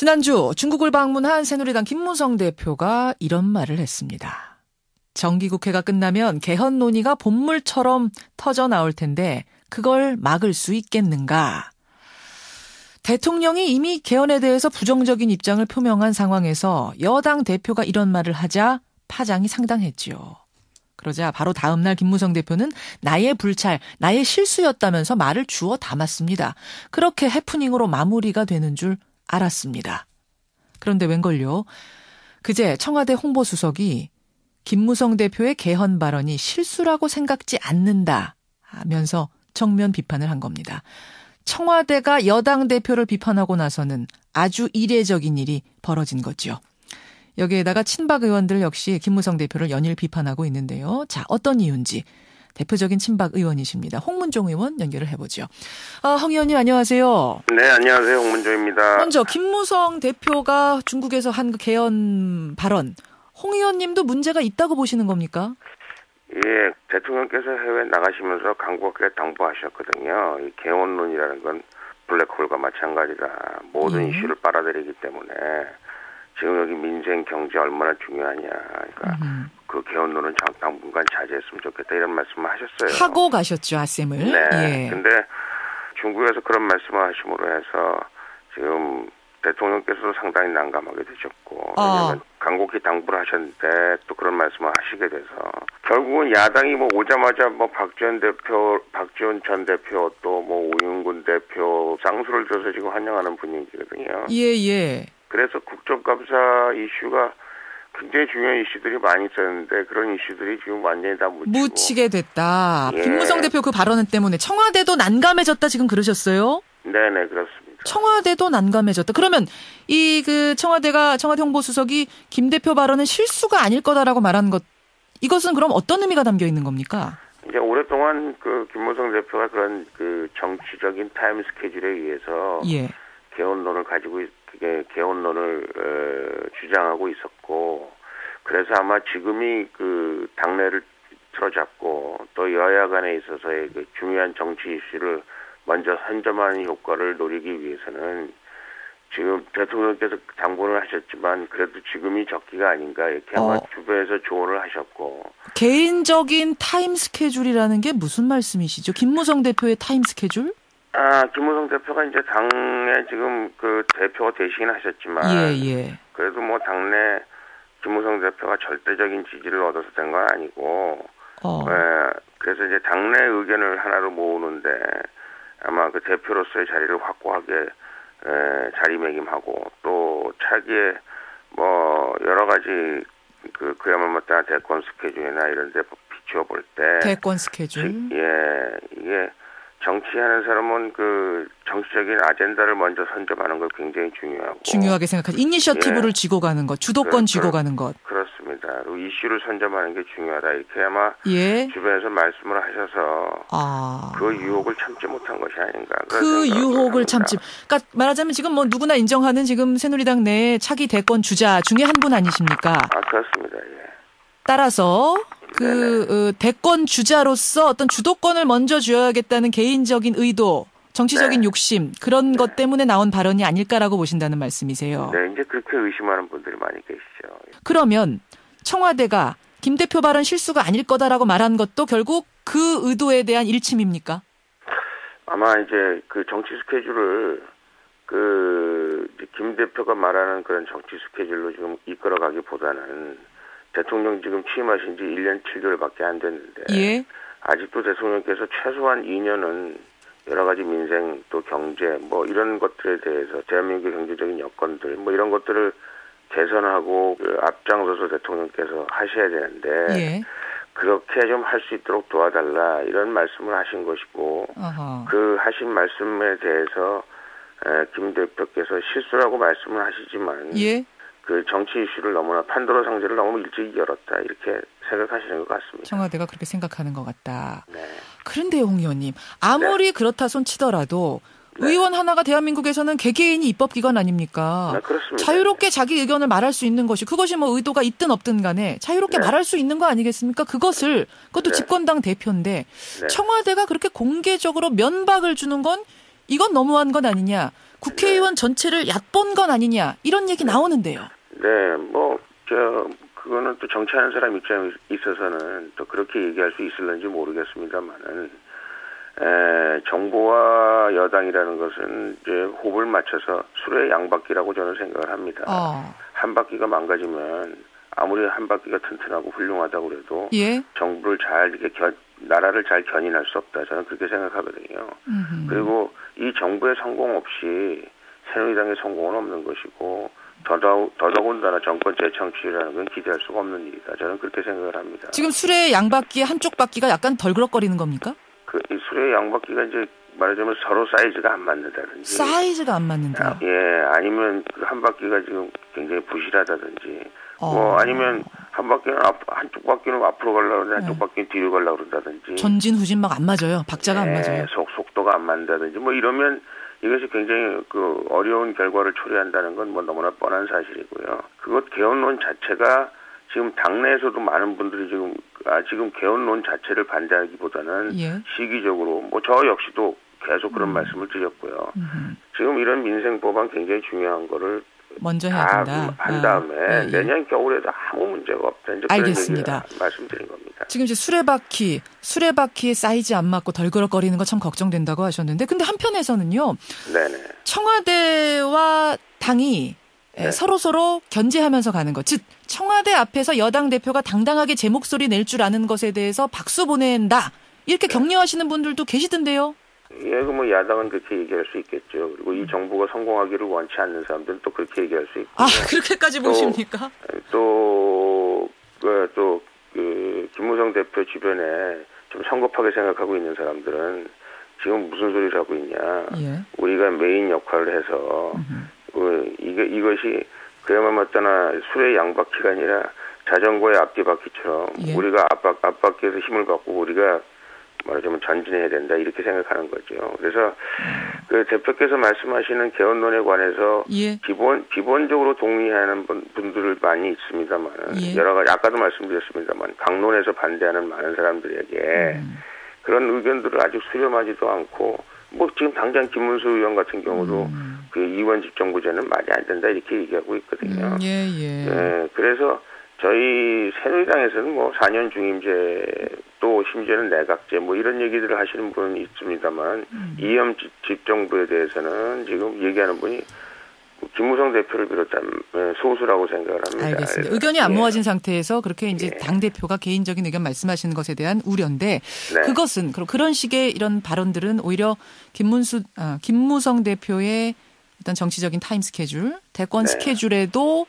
지난주 중국을 방문한 새누리당 김무성 대표가 이런 말을 했습니다. 정기국회가 끝나면 개헌 논의가 본물처럼 터져 나올 텐데 그걸 막을 수 있겠는가? 대통령이 이미 개헌에 대해서 부정적인 입장을 표명한 상황에서 여당 대표가 이런 말을 하자 파장이 상당했지요. 그러자 바로 다음 날 김무성 대표는 나의 불찰, 나의 실수였다면서 말을 주워 담았습니다. 그렇게 해프닝으로 마무리가 되는 줄 알았습니다. 그런데 웬걸요? 그제 청와대 홍보수석이 김무성 대표의 개헌 발언이 실수라고 생각지 않는다 하면서 정면 비판을 한 겁니다. 청와대가 여당 대표를 비판하고 나서는 아주 이례적인 일이 벌어진 거죠. 여기에다가 친박 의원들 역시 김무성 대표를 연일 비판하고 있는데요. 자, 어떤 이유인지 대표적인 친박 의원이십니다. 홍문종 의원 연결을 해보죠. 홍 의원님 안녕하세요. 네, 안녕하세요. 홍문종입니다. 먼저 김무성 대표가 중국에서 한 그 개헌 발언, 홍 의원님도 문제가 있다고 보시는 겁니까? 예, 대통령께서 해외 나가시면서 강국하게 당부하셨거든요. 이 개헌론이라는 건 블랙홀과 마찬가지다. 모든 이슈를 빨아들이기 때문에 지금 여기 민생, 경제 얼마나 중요하냐. 그러니까 그 개헌론은 당분간 자제했으면 좋겠다. 이런 말씀을 하셨어요. 하고 가셨죠, 아셈을. 네. 예. 근데 중국에서 그런 말씀을 하심으로 해서 지금 대통령께서도 상당히 난감하게 되셨고, 왜냐하면 간곡히 당부를 하셨는데 또 그런 말씀을 하시게 돼서 결국은 야당이 뭐 오자마자 뭐 박지원 전 대표 또 뭐 오윤근 대표 쌍수를 들어서 지금 환영하는 분위기거든요. 예. 그래서 국정감사 이슈가 굉장히 중요한 이슈들이 많이 있었는데 그런 이슈들이 지금 완전히 다 묻히게 됐다. 예. 김무성 대표 그 발언 때문에 청와대도 난감해졌다 지금 그러셨어요? 네네, 그렇습니다. 청와대도 난감해졌다. 그러면 청와대 홍보수석이 김 대표 발언은 실수가 아닐 거다라고 말한 것, 이것은 그럼 어떤 의미가 담겨 있는 겁니까? 이제 오랫동안 그 김무성 대표가 그런 그 정치적인 타임 스케줄에 의해서 예. 개헌론을 주장하고 있었고, 그래서 아마 지금이 그 당내를 틀어잡고 또 여야 간에 있어서의 그 중요한 정치 이슈를 먼저 선점하는 효과를 노리기 위해서는 지금 대통령께서 당부를 하셨지만 그래도 지금이 적기가 아닌가 이렇게 아마 주변에서 조언을 하셨고. 개인적인 타임 스케줄이라는 게 무슨 말씀이시죠? 김무성 대표의 타임 스케줄? 김무성 대표가 이제 당에 지금 그 대표 대신 하셨지만. 예. 그래도 뭐 당내 김무성 대표가 절대적인 지지를 얻어서 된 건 아니고. 그래서 이제 당내 의견을 하나로 모으는데 아마 그 대표로서의 자리를 확고하게 자리매김하고 또 차기에 뭐 여러 가지 그야말로 대권 스케줄이나 이런 데 비추어 볼 때 대권 스케줄. 이게 정치하는 사람은 그 정치적인 아젠다를 먼저 선점하는 거 굉장히 중요하게 생각하죠. 이니셔티브를 쥐고 가는 것, 주도권 쥐고 가는 것. 그렇습니다. 그리고 이슈를 선점하는 게 중요하다. 이렇게 아마 주변에서 말씀을 하셔서 그 유혹을 참지 못한 것이 아닌가. 그 유혹을 참지. 그러니까 말하자면 지금 뭐 누구나 인정하는 지금 새누리당 내 차기 대권 주자 중에 한 분 아니십니까? 그렇습니다. 예. 따라서 대권 주자로서 어떤 주도권을 먼저 쥐어야겠다는 개인적인 의도, 정치적인 욕심, 그런 것 때문에 나온 발언이 아닐까라고 보신다는 말씀이세요. 네, 이제 그렇게 의심하는 분들이 많이 계시죠. 그러면 청와대가 김 대표 발언 실수가 아닐 거다라고 말한 것도 결국 그 의도에 대한 일침입니까? 아마 이제 그 정치 스케줄을 김 대표가 말하는 그런 정치 스케줄로 지금 이끌어가기보다는 대통령 지금 취임하신 지 1년 7개월밖에 안 됐는데 아직도 대통령께서 최소한 2년은 여러 가지 민생 또 경제 뭐 이런 것들에 대해서 대한민국의 경제적인 여건들 뭐 이런 것들을 개선하고 앞장서서 대통령께서 하셔야 되는데 그렇게 좀 할 수 있도록 도와달라 이런 말씀을 하신 것이고 그 하신 말씀에 대해서 김 대표께서 실수라고 말씀을 하시지만 그 정치 이슈를 너무나 판도라 상자를 너무 일찍 열었다 이렇게 생각하시는 것 같습니다. 청와대가 그렇게 생각하는 것 같다. 네. 그런데요, 홍 의원님. 아무리 그렇다 손치더라도 의원 하나가 대한민국에서는 개개인이 입법기관 아닙니까? 네, 그렇습니다. 자유롭게 자기 의견을 말할 수 있는 것이 그것이 뭐 의도가 있든 없든 간에 자유롭게 말할 수 있는 거 아니겠습니까? 그것도 집권당 대표인데 청와대가 그렇게 공개적으로 면박을 주는 건 이건 너무한 건 아니냐. 국회의원 전체를 얕본 건 아니냐 이런 얘기 나오는데요. 네, 그거는 또 정치하는 사람 입장에 있어서는 또 그렇게 얘기할 수 있을는지 모르겠습니다만은 정부와 여당이라는 것은 이제 호흡을 맞춰서 수레의 양바퀴라고 저는 생각을 합니다. 한 바퀴가 망가지면 아무리 한 바퀴가 튼튼하고 훌륭하다고 그래도 정부를 나라를 잘 견인할 수 없다. 저는 그렇게 생각하거든요. 그리고 이 정부의 성공 없이 새누리당의 성공은 없는 것이고 더더군다나 정권 재창출이라는 건 기대할 수가 없는 일이다. 저는 그렇게 생각을 합니다. 지금 수레의 양바퀴의 한쪽 바퀴가 약간 덜그럭거리는 겁니까? 이 수레의 양바퀴가 이제 말하자면 서로 사이즈가 안 맞는다든지. 사이즈가 안 맞는다. 아니면 한 바퀴가 지금 굉장히 부실하다든지. 아니면 한쪽 바퀴는 앞으로 가려고 그러는데 한쪽 바퀴는 뒤로 가려고 그런다든지. 전진후진 막 안 맞아요. 박자가 안 맞아요. 속도가 안 맞는다든지. 이러면 이것이 굉장히 어려운 결과를 초래한다는 건 너무나 뻔한 사실이고요. 그것 개헌론 자체가 지금 당내에서도 많은 분들이 지금 개헌론 자체를 반대하기보다는 시기적으로 저 역시도 계속 그런 말씀을 드렸고요. 지금 이런 민생 법안 굉장히 중요한 거를 먼저 해야 된다. 한 다음에 내년 겨울에도 아무 문제가 없다. 이제 알겠습니다. 그런 말씀드린 겁니다. 지금 이제 수레바퀴의 사이즈 안 맞고 덜그럭거리는 거 참 걱정된다고 하셨는데, 근데 한편에서는요. 네네. 청와대와 당이 서로 견제하면서 가는 것. 즉 청와대 앞에서 여당 대표가 당당하게 제 목소리 낼 줄 아는 것에 대해서 박수 보낸다. 이렇게 격려하시는 분들도 계시던데요. 야당은 그렇게 얘기할 수 있겠죠. 그리고 이 정부가 성공하기를 원치 않는 사람들은 또 그렇게 얘기할 수 있고. 그렇게까지 보십니까? 김무성 대표 주변에 좀 성급하게 생각하고 있는 사람들은 지금 무슨 소리를 하고 있냐. 우리가 메인 역할을 해서 이것이 그야말로 맞다나 수레의 양바퀴가 아니라 자전거의 앞뒤바퀴처럼 우리가 앞바퀴에서 힘을 갖고 우리가 말하자면 전진해야 된다 이렇게 생각하는 거죠. 그래서 그 대표께서 말씀하시는 개헌론에 관해서 기본적으로 동의하는 분들을 많이 있습니다만 여러 가지 아까도 말씀드렸습니다만 강론에서 반대하는 많은 사람들에게 그런 의견들을 아직 수렴하지도 않고 지금 당장 김문수 의원 같은 경우도 그 이원 집정부제는 말이 안 된다 이렇게 얘기하고 있거든요. 그래서 저희 새누리당에서는 4년 중임제 또 심지어는 내각제 이런 얘기들을 하시는 분은 있습니다만 이념 집정부에 대해서는 지금 얘기하는 분이 김무성 대표를 비롯한 소수라고 생각을 합니다. 알겠습니다. 의견이 안 모아진 상태에서 그렇게 이제 당 대표가 개인적인 의견 말씀하시는 것에 대한 우려인데 그것은 그런 식의 이런 발언들은 오히려 김무성 대표의 어떤 정치적인 타임 스케줄, 대권 스케줄에도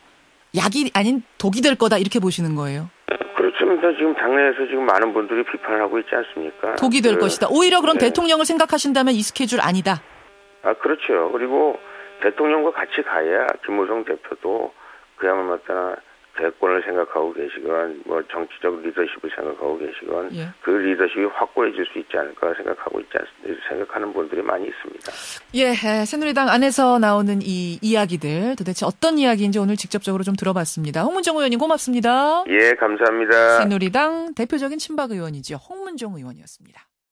약이 아닌 독이 될 거다 이렇게 보시는 거예요. 그렇습니다. 지금 당내에서 지금 많은 분들이 비판을 하고 있지 않습니까? 독이 될 것이다. 오히려 그럼 대통령을 생각하신다면 이 스케줄 아니다. 그렇죠. 그리고 대통령과 같이 가야 김무성 대표도 그야말로 맞다나 대권을 생각하고 계시건 정치적 리더십을 생각하고 계시건 그 리더십이 확고해질 수 있지 않을까 생각하는 분들이 많이 있습니다. 새누리당 안에서 나오는 이 이야기들 도대체 어떤 이야기인지 오늘 직접적으로 좀 들어봤습니다. 홍문종 의원님 고맙습니다. 감사합니다. 새누리당 대표적인 친박 의원이죠. 홍문종 의원이었습니다.